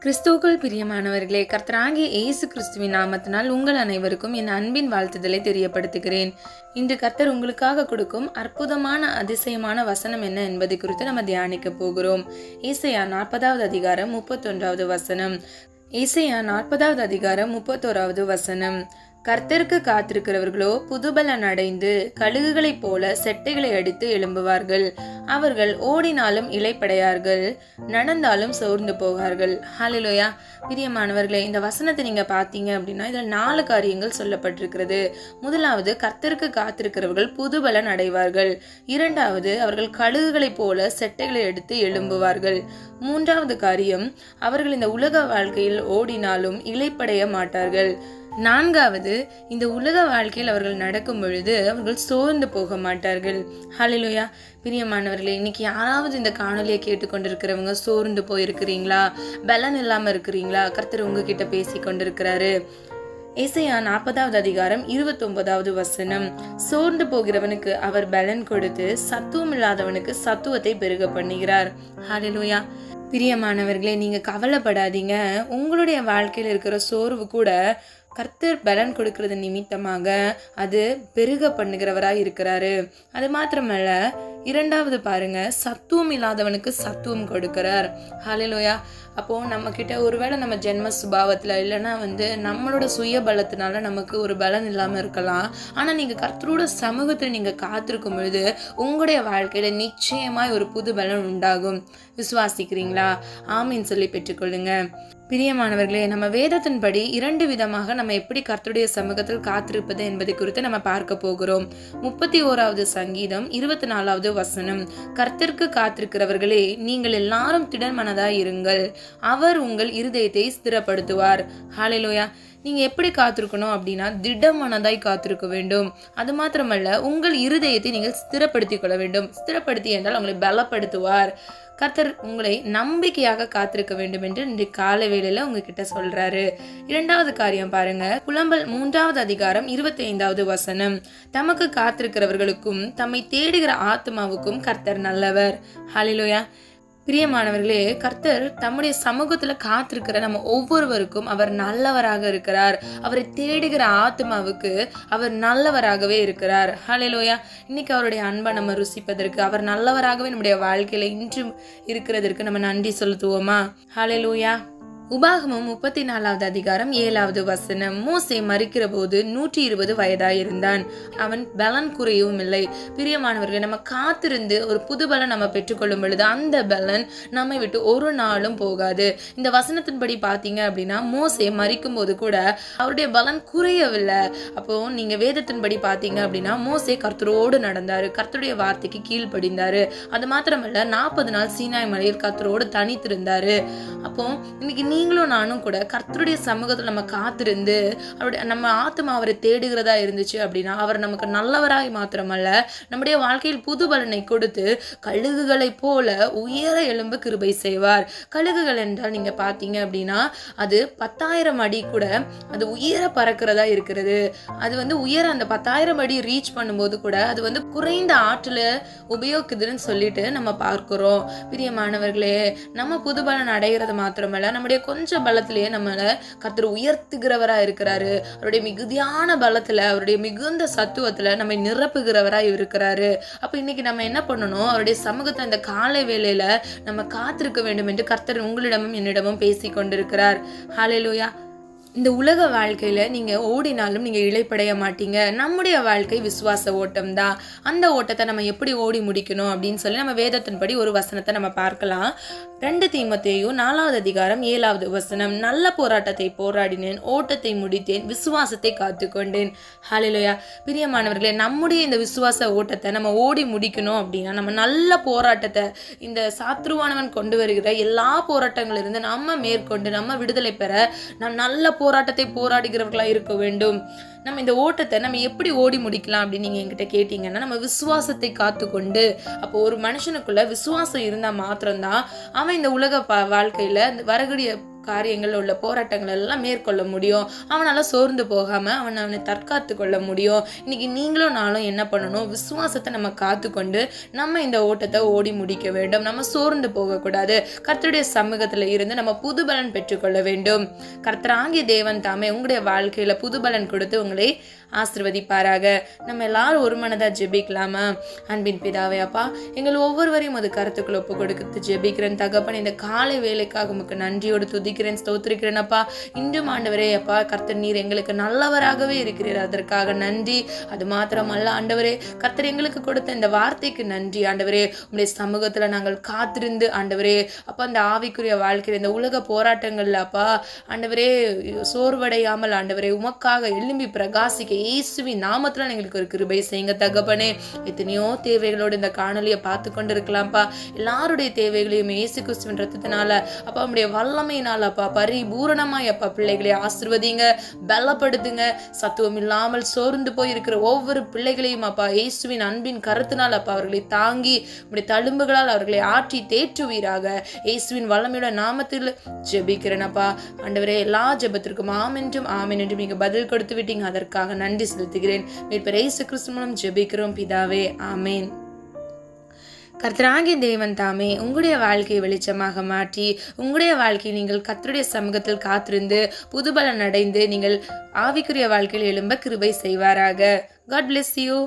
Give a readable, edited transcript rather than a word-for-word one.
கிறிஸ்துவுக்குள் பிரியமானவர்களே, கர்த்தராகிய இயேசு கிறிஸ்துவின் நாமத்தினால் உங்கள் அனைவருக்கும் என் அன்பின் வாழ்த்துதலை தெரியப்படுத்துகிறேன். இன்று கர்த்தர் உங்களுக்காக கொடுக்கும் அற்புதமான அதிசயமான வசனம் என்ன என்பதை குறித்து நம்ம தியானிக்க போகிறோம். ஏசாயா 40வது அதிகாரம் 31வது வசனம். ஏசாயா 40வது அதிகாரம் 31வது வசனம். கர்த்தருக்கு காத்திருக்கிறவர்களோ புதுபலன் அடைந்து கழுகுகளைப் போல செட்டைகளை அடித்து எழும்புவார்கள். அவர்கள் ஓடினாலும் இளைப்படையார்கள், நடந்தாலும் சோர்ந்து போவார்கள். ஹல்லேலூயா. பிரியமானவர்களே, இந்த வசனத்தை நீங்க பார்த்தீங்க அப்படின்னா இதில் 4 காரியங்கள் சொல்லப்பட்டிருக்கிறது. முதலாவது, கர்த்தருக்கு காத்திருக்கிறவர்கள் புதுபலன் அடைவார்கள். இரண்டாவது, அவர்கள் கழுகுகளைப் போல செட்டைகளை எடுத்து எழும்புவார்கள். மூன்றாவது காரியம், அவர்கள் இந்த உலக வாழ்க்கையில் ஓடினாலும் இளைப்படைய மாட்டார்கள். நான்காவது, இந்த உலக வாழ்க்கையில் அவர்கள் நடக்கும் பொழுது அவர்கள் சோர்ந்து போக மாட்டார்கள். ஹல்லேலூயா. பிரியமானவர்களே, இன்னைக்கு யாராவது இந்த காணொலியை கேட்டுக்கொண்டிருக்கிறவங்க சோர்ந்து போயிருக்கிறீங்களா? பலன் இல்லாம இருக்கிறீங்களா? கர்த்தர் உங்ககிட்ட பேசி கொண்டிருக்கிறாரு. ஏசாயா 40வது அதிகாரம் 29வது வசனம். சோர்ந்து போகிறவனுக்கு அவர் பலன் கொடுத்து சத்துவம் இல்லாதவனுக்கு சத்துவத்தை பெருக பண்ணுகிறார். ஹல்லேலூயா. பிரியமானவர்களே, நீங்க கவலைப்படாதீங்க. உங்களுடைய வாழ்க்கையில் இருக்கிற சோர்வு கூட கர்த்தர் பலன் கொடுக்கறது நிமித்தமாக அது பெருக பண்ணுகிறவராய் இருக்கிறாரு. அது மாத்திரமல்ல, இரண்டாவது பாருங்க, சத்துவம் இல்லாதவனுக்கு சத்துவம் கொடுக்கிறார். ஹல்லேலூயா. அப்போ நம்ம கிட்ட ஒருவேளை நம்ம ஜென்ம சுபாவத்துல இல்லைன்னா நம்மளோட சுய பலத்தினால நமக்கு ஒரு பலன் இல்லாம இருக்கலாம். ஆனா நீங்க கர்த்தரோட சமூகத்துல நீங்க காத்திருக்கும் பொழுது உங்களுடைய வாழ்க்கையில நிச்சயமாய் ஒரு புது பலன் உண்டாகும். விசுவாசிக்கிறீங்களா? ஆமீன் சொல்லி பெற்றுக்கொள்ளுங்க. பிரியமானவர்களே, நம்ம வேதத்தின்படி 2 விதமாக நம்ம எப்படி கர்த்தருடைய சமூகத்தில் காத்திருப்பது என்பதை குறித்து நம்ம பார்க்க போகிறோம். 31வது சங்கீதம் 24வது வசனம். கர்த்தருக்கு காத்திருக்கிறவர்களே, நீங்கள் எல்லாரும் திடமனதாய் இருங்கள், அவர் உங்கள் இருதயத்தை ஸ்திரப்படுத்துவார். ஹல்லேலூயா. நீங்க எப்படி காத்திருக்கணும் அப்படின்னா திடமனதாய் காத்திருக்க வேண்டும். அது மாத்திரமல்ல, உங்கள் இருதயத்தை நீங்கள் ஸ்திரப்படுத்திக் கொள்ள வேண்டும். ஸ்திரப்படுத்தி என்றால் உங்களை பலப்படுத்துவார். கர்த்தர் உங்களை நம்பிக்கையாக காத்திருக்க வேண்டும் என்று இன்று காலை வேளையில உங்ககிட்ட சொல்றாரு. இரண்டாவது காரியம் பாருங்க, புலம்பல் 3வது அதிகாரம் 25வது வசனம். தமக்கு காத்திருக்கிறவர்களுக்கும் தம்மை தேடுகிற ஆத்மாவுக்கும் கர்த்தர் நல்லவர். ஹல்லேலூயா. பிரியமானவர்களே, கர்த்தர் தம்முடைய சமூகத்துல காத்திருக்கிற நம்ம ஒவ்வொருவருக்கும் அவர் நல்லவராக இருக்கிறார். அவரை தேடுகிற ஆத்மாவுக்கு அவர் நல்லவராகவே இருக்கிறார். ஹல்லேலூயா. இன்னைக்கு அவருடைய அன்பை நம்ம ருசிப்பதற்கு, அவர் நல்லவராகவே நம்முடைய வாழ்க்கையில இன்றும் இருக்கிறதற்கு நம்ம நன்றி செலுத்துவோமா? ஹல்லேலூயா. உபாகமம் 34வது அதிகாரம் 7வது வசனம். மோசே மரிக்கிற போது 120 வயதாயிருந்தான். அவன் பலன் குறையவும் இல்லை. பிரியமானவர்கள், நம்ம காத்திருந்து ஒரு புது பலன் நம்ம பெற்றுக்கொள்ளும் பொழுது அந்த பலன் நம்மை விட்டு ஒரு நாளும் போகாது. இந்த வசனத்தின்படி பார்த்தீங்க அப்படின்னா மோசே மரிக்கும் போது கூட அவருடைய பலன் குறையவில்லை. அப்போ நீங்க வேதத்தின்படி பார்த்தீங்க அப்படின்னா மோசே கர்த்தரோடு நடந்தாரு, கர்த்தருடைய வார்த்தைக்கு கீழ்ப்படிந்தாரு. அது மாத்திரமல்ல, 40 நாள் சீனாய் மலையில் கர்த்தரோடு தனித்திருந்தாரு. அப்போ இன்னைக்கு நீங்களும் நானும் கூட கர்த்தருடைய சமூகத்தில் நம்ம காத்திருந்து அவருடைய நம்ம ஆத்மா அவரை தேடுகிறதா இருந்துச்சு அப்படின்னா அவர் நமக்கு நல்லவராய் மாத்திரமல்ல, நம்முடைய வாழ்க்கையில் புது பலனை கொடுத்து கழுகுகளை போல உயர எழும்ப கிருபை செய்வார். கழுகுகள் என்றால் நீங்க பார்த்தீங்க அப்படின்னா அது 10,000 அடி கூட அது உயர பறக்கிறதா இருக்கிறது. அது உயர அந்த 10,000 அடி ரீச் பண்ணும்போது கூட அது குறைந்த ஆற்றல உபயோகிக்குதுன்னு சொல்லிட்டு நம்ம பார்க்கிறோம். பிரியமானவர்களே, நம்ம புது பலன் அடைகிறது மாத்திரமல்ல, நம்முடைய கொஞ்சம் பலத்திலேயே நம்மளை கர்த்தர் உயர்த்துகிறவரா இருக்கிறாரு. அவருடைய மிகுதியான பலத்துல, அவருடைய மிகுந்த சத்துவத்துல நம்மை நிரப்புகிறவரா இருக்கிறாரு. அப்ப இன்னைக்கு நம்ம என்ன பண்ணணும்? அவருடைய சமூகத்தை இந்த காலை வேளையில நம்ம காத்திருக்க வேண்டும் என்று கர்த்தர் உங்களிடமும் என்னிடமும் பேசி கொண்டிருக்கிறார். ஹல்லேலூயா. இந்த உலக வாழ்க்கையில நீங்க ஓடினாலும் நீங்க இளைப்படைய மாட்டீங்க. நம்முடைய வாழ்க்கை விசுவாச ஓட்டம் தான். அந்த ஓட்டத்தை நம்ம எப்படி ஓடி முடிக்கணும் அப்படின்னு சொல்லி நம்ம வேதத்தின்படி ஒரு வசனத்தை நம்ம பார்க்கலாம். 2 தீமோத்தேயு 4வது அதிகாரம் 7வது வசனம். நல்ல போராட்டத்தை போராடினேன், ஓட்டத்தை முடித்தேன், விசுவாசத்தை காத்துக்கொண்டேன். ஹல்லேலூயா. பிரியமானவர்களே, நம்முடைய இந்த விசுவாச ஓட்டத்தை நம்ம ஓடி முடிக்கணும் அப்படின்னா நம்ம நல்ல போராட்டத்தை, இந்த சாத்ருவானவன் கொண்டு வருகிற எல்லா போராட்டங்களிலிருந்து நம்ம மேற்கொண்டு நம்ம விடுதலை பெற நாம் நல்ல போராட்டத்தை போராடுகிறவர்களா இருக்க வேண்டும். நம்ம இந்த ஓட்டத்தை நம்ம எப்படி ஓடி முடிக்கலாம் அப்படின்னு நீங்க என்கிட்ட கேட்டீங்கன்னா நம்ம விசுவாசத்தை காத்துக்கொண்டு. அப்போ ஒரு மனுஷனுக்குள்ள விசுவாசம் இருந்தா மாத்திரம்தான் அவன் இந்த உலக வாழ்க்கையில வரக்கூடிய காரியங்களில் உள்ள போராட்டங்கள் எல்லாம் மேற்கொள்ள முடியும். அவனால் சோர்ந்து போகாமல் அவனை தற்காத்து கொள்ள முடியும். இன்னைக்கு நீங்களும் நானும் என்ன பண்ணணும்? விசுவாசத்தை நம்ம காத்துக்கொண்டு நம்ம இந்த ஓட்டத்தை ஓடி முடிக்க வேண்டும். நம்ம சோர்ந்து போகக்கூடாது. கர்த்தருடைய சமூகத்தில் இருந்து நம்ம புதுபலன் பெற்றுக்கொள்ள வேண்டும். கர்த்தராகிய தேவன் தாமே உங்களுடைய வாழ்க்கையில புதுபலன் கொடுத்து உங்களை ஆசீர்வதிப்பாராக. நம்ம எல்லாரும் ஒரு மனதா ஜெபிக்கலாமா? அன்பின் பிதாவே அப்பா, எங்கள் ஒவ்வொருவரையும் அது கருத்துக்கள் ஒப்பு கொடுத்து ஜெபிக்கிறேன் தகப்பன். இந்த காலை வேலைக்காக உமக்கு நன்றியோடு துதிக்கிறேன், ஸ்தோத்திரிக்கிறேன் அப்பா. இன்றும் ஆண்டவரே அப்பா, கர்த்தர் நீர் எங்களுக்கு நல்லவராகவே இருக்கிறீர், அதற்காக நன்றி. அது மாத்திரமல்ல ஆண்டவரே, கர்த்தர் எங்களுக்கு கொடுத்த இந்த வார்த்தைக்கு நன்றி ஆண்டவரே. உங்களுடைய சமூகத்துல நாங்கள் காத்திருந்து ஆண்டவரே அப்பா, இந்த ஆவிக்குரிய வாழ்க்கையில் இந்த உலக போராட்டங்கள்ல அப்பா ஆண்டவரே சோர்வடையாமல் ஆண்டவரே உமக்காக எழும்பி பிரகாசிக்க இயேசுவின் நாமத்துல எங்களுக்கு ஒரு கிருபை செய்யுங்க தகப்பனே. எத்தனையோ தேவைகளோடு இந்த காணொலியை பார்த்து கொண்டு இருக்கலாம்ப்பா. எல்லாருடைய தேவைகளையும் இயேசு கிறிஸ்துவின் ரத்தத்தினால அப்பா உங்களுடைய வல்லமையினால அப்பா பரிபூரணமாய் அப்பா பிள்ளைகளை ஆசீர்வதிங்க, பலப்படுத்துங்க. சத்துவம் இல்லாமல் சோர்ந்து போய் இருக்கிற ஒவ்வொரு பிள்ளைகளையும் அப்பா இயேசுவின் அன்பின் கருத்தினால் அப்பா அவர்களை தாங்கி உங்களுடைய தழும்புகளால் அவர்களை ஆற்றி தேற்றுவீராக. இயேசுவின் வல்லமையோட நாமத்தில் ஜெபிக்கிறேன் அப்பா. ஆண்டவரே, எல்லா ஜெபத்திற்கும் ஆமென்றும் ஆமென் என்றும் நீங்க பதில் கொடுத்து விட்டீங்க, அதற்காக நன்றி செலுத்துகிறேன். மீட்பர் இயேசு கிறிஸ்து மூலம் ஜெபிக்கிறோம் பிதாவே, ஆமென். கர்த்தராகிய தேவன் தாமே உங்களுடைய வாழ்க்கையை வெளிச்சமாக மாற்றி உங்களுடைய வாழ்க்கையை நீங்கள் கர்த்தருடைய சமூகத்தில் காத்திருந்து புதுபலன் அடைந்து நீங்கள் ஆவிக்குரிய வாழ்க்கையில் எழும்ப கிருபை செய்வாராக. God bless you.